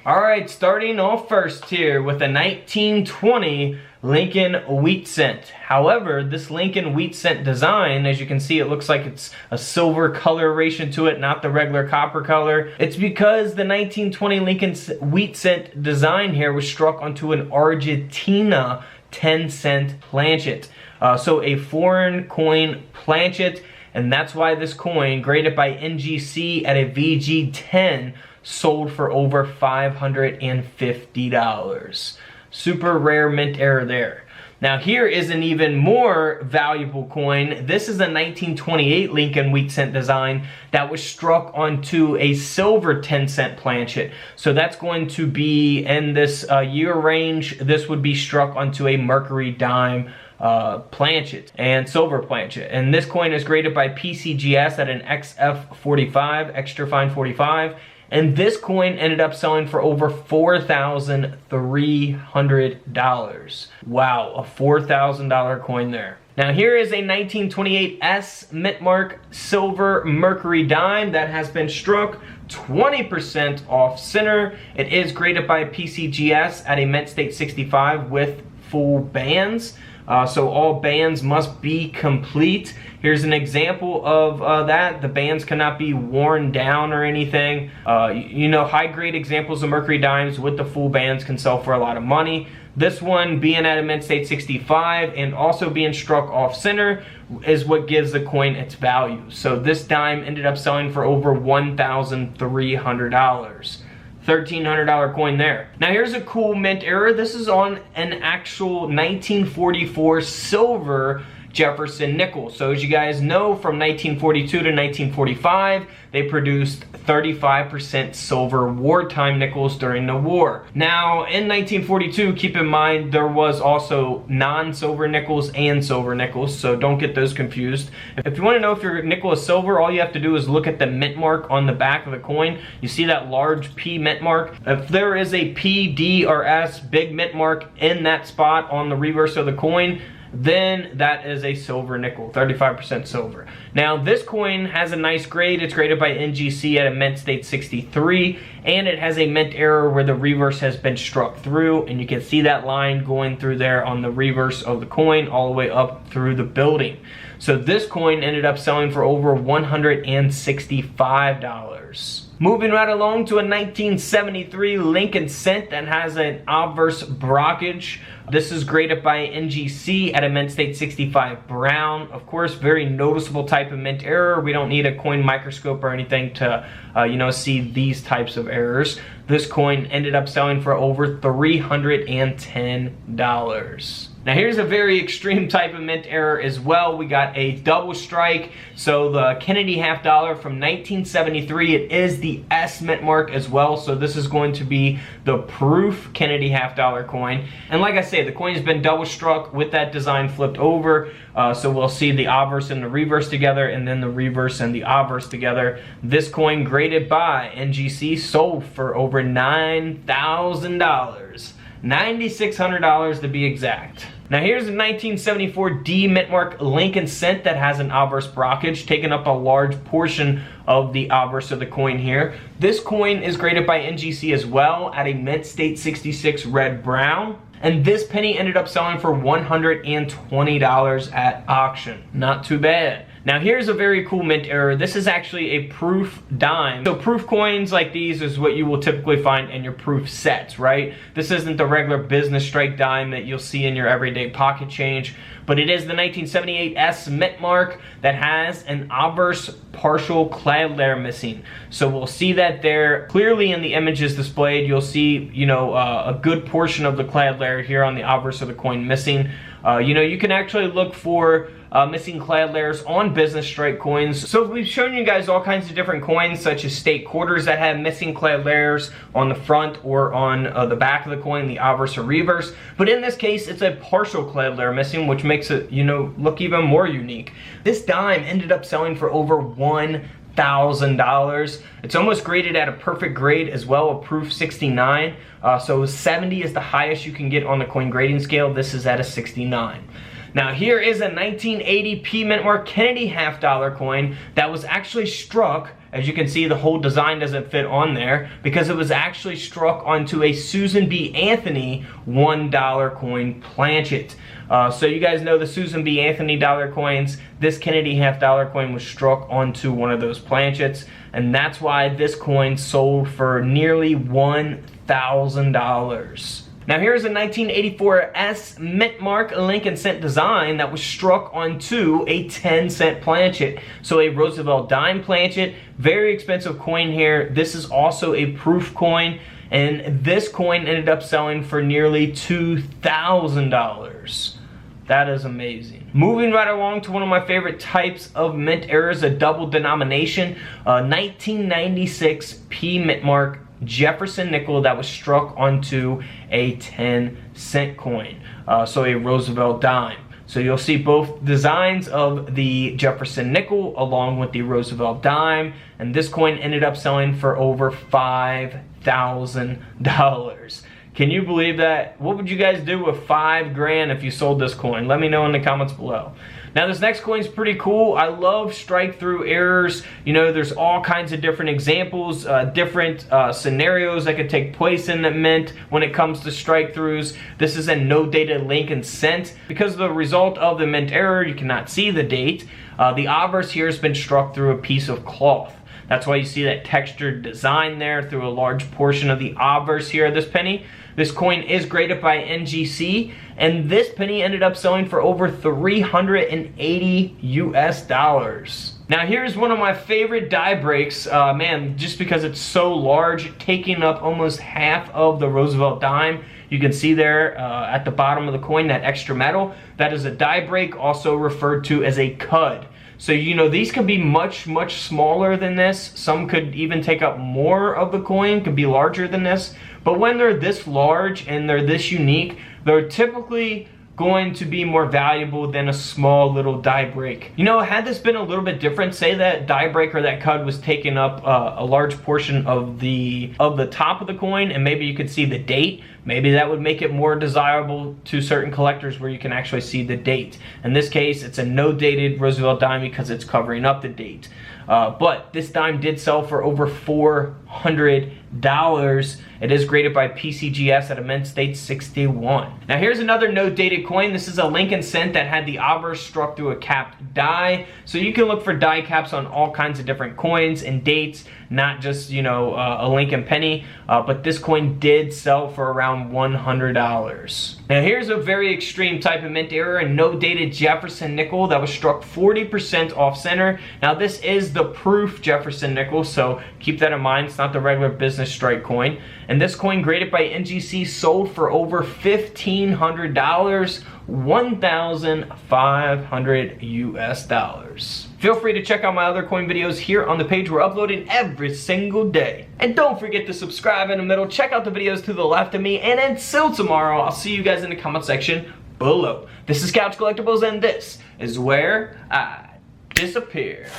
Alright, starting off first here with a 1920 Lincoln wheat cent. However, this Lincoln wheat cent design, as you can see, it looks like it's a silver coloration to it, not the regular copper color. It's because the 1920 Lincoln wheat cent design here was struck onto an Argentina 10-cent planchet. So a foreign coin planchet, and that's why this coin, graded by NGC at a VG10, sold for over $550. Super rare mint error there. Now here is an even more valuable coin. This is a 1928 Lincoln wheat cent design that was struck onto a silver 10-cent planchet. So that's going to be in this year range. This would be struck onto a Mercury dime planchet and silver planchet, and this coin is graded by PCGS at an XF45, extra fine 45, and this coin ended up selling for over $4,300. Wow, a $4,000 coin there. Now here is a 1928 S mint mark silver Mercury dime that has been struck 20% off center. It is graded by PCGS at a mint state 65 with full bands. So all bands must be complete. Here's an example of that. The bands cannot be worn down or anything. You know, high grade examples of Mercury dimes with the full bands can sell for a lot of money. This one being at a mint state 65 and also being struck off center is what gives the coin its value. So this dime ended up selling for over $1,300. $1,300 coin there. Now here's a cool mint error. This is on an actual 1944 silver Jefferson nickel. So as you guys know, from 1942 to 1945, they produced 35% silver wartime nickels during the war. Now in 1942, keep in mind there was also non-silver nickels and silver nickels, so don't get those confused. If you want to know if your nickel is silver, all you have to do is look at the mint mark on the back of the coin. You see that large P mint mark? If there is a P, D, or S big mint mark in that spot on the reverse of the coin, then that is a silver nickel, 35% silver. Now this coin has a nice grade. It's graded by NGC at a mint state 63, and it has a mint error where the reverse has been struck through, and you can see that line going through there on the reverse of the coin all the way up through the building. So this coin ended up selling for over $165. Moving right along to a 1973 Lincoln cent that has an obverse brockage. This is graded by NGC at a mint state 65 brown. Of course, very noticeable type of mint error. We don't need a coin microscope or anything to you know, see these types of errors. This coin ended up selling for over $310. Now here's a very extreme type of mint error as well. We got a double strike. So the Kennedy half dollar from 1973, it is the S mint mark as well. So this is going to be the proof Kennedy half dollar coin. And like I say, the coin has been double struck with that design flipped over. So we'll see the obverse and the reverse together, and then the reverse and the obverse together. This coin graded by NGC sold for over $9,000. $9,600 to be exact. Now here's a 1974 D mint mark Lincoln cent that has an obverse brockage, taking up a large portion of the obverse of the coin here. This coin is graded by NGC as well at a mint state 66 red brown. And this penny ended up selling for $120 at auction. Not too bad. Now here's a very cool mint error. This is actually a proof dime. So proof coins like these is what you will typically find in your proof sets, right? This isn't the regular business strike dime that you'll see in your everyday pocket change, but it is the 1978 S mint mark that has an obverse partial clad layer missing. So we'll see that there clearly in the images displayed. You'll see, you know, a good portion of the clad layer here on the obverse of the coin missing. You know, you can actually look for missing clad layers on business strike coins. So we've shown you guys all kinds of different coins, such as state quarters that have missing clad layers on the front or on the back of the coin, the obverse or reverse. But in this case, it's a partial clad layer missing, which makes it, you know, look even more unique. This dime ended up selling for over $1,000. It's almost graded at a perfect grade as well, a proof 69. So 70 is the highest you can get on the coin grading scale. This is at a 69. Now here is a 1980 P mint mark Kennedy half dollar coin that was actually struck As you can see, the whole design doesn't fit on there because it was actually struck onto a Susan B. Anthony $1 coin planchet. So you guys know the Susan B. Anthony dollar coins. This Kennedy half-dollar coin was struck onto one of those planchets, and that's why this coin sold for nearly $1,000. Now here's a 1984 S mint mark Lincoln cent design that was struck onto a 10-cent planchet. So a Roosevelt dime planchet, very expensive coin here. This is also a proof coin, and this coin ended up selling for nearly $2,000. That is amazing. Moving right along to one of my favorite types of mint errors, a double denomination, 1996 P mint mark Jefferson nickel that was struck onto a 10-cent coin, so a Roosevelt dime. So you'll see both designs of the Jefferson nickel along with the Roosevelt dime, and this coin ended up selling for over $5,000. Can you believe that? What would you guys do with $5 grand if you sold this coin? Let me know in the comments below. Now this next coin is pretty cool. I love strike-through errors. You know, there's all kinds of different examples, different scenarios that could take place in the mint when it comes to strike-throughs. This is a no-dated Lincoln cent. Because of the result of the mint error, you cannot see the date. The obverse here has been struck through a piece of cloth. That's why you see that textured design there through a large portion of the obverse here of this penny. This coin is graded by NGC, and this penny ended up selling for over $380 US. Now here's one of my favorite die breaks, man, just because it's so large, taking up almost half of the Roosevelt dime. You can see there at the bottom of the coin that extra metal. That is a die break, also referred to as a cud. So, you know, these could be much, much smaller than this. Some could even take up more of the coin, could be larger than this. But when they're this large and they're this unique, they're typically going to be more valuable than a small little die break. You know, had this been a little bit different, say that die break or that cud was taking up a large portion of the top of the coin, and maybe you could see the date, maybe that would make it more desirable to certain collectors where you can actually see the date. In this case, it's a no dated Roosevelt dime because it's covering up the date. But this dime did sell for over $400. It is graded by PCGS at a mint state 61. Now here's another no dated coin. This is a Lincoln cent that had the obverse struck through a capped die. So you can look for die caps on all kinds of different coins and dates, not just, you know, a Lincoln penny. But this coin did sell for around $100. Now here's a very extreme type of mint error, a no dated Jefferson nickel that was struck 40% off center. Now this is the proof Jefferson nickel, so keep that in mind. It's not the regular business strike coin. And this coin, graded by NGC, sold for over $1,500, $1,500 US. Feel free to check out my other coin videos here on the page. We're uploading every single day. And don't forget to subscribe in the middle. Check out the videos to the left of me. And until tomorrow, I'll see you guys in the comment section below. This is Couch Collectibles, and this is where I disappear.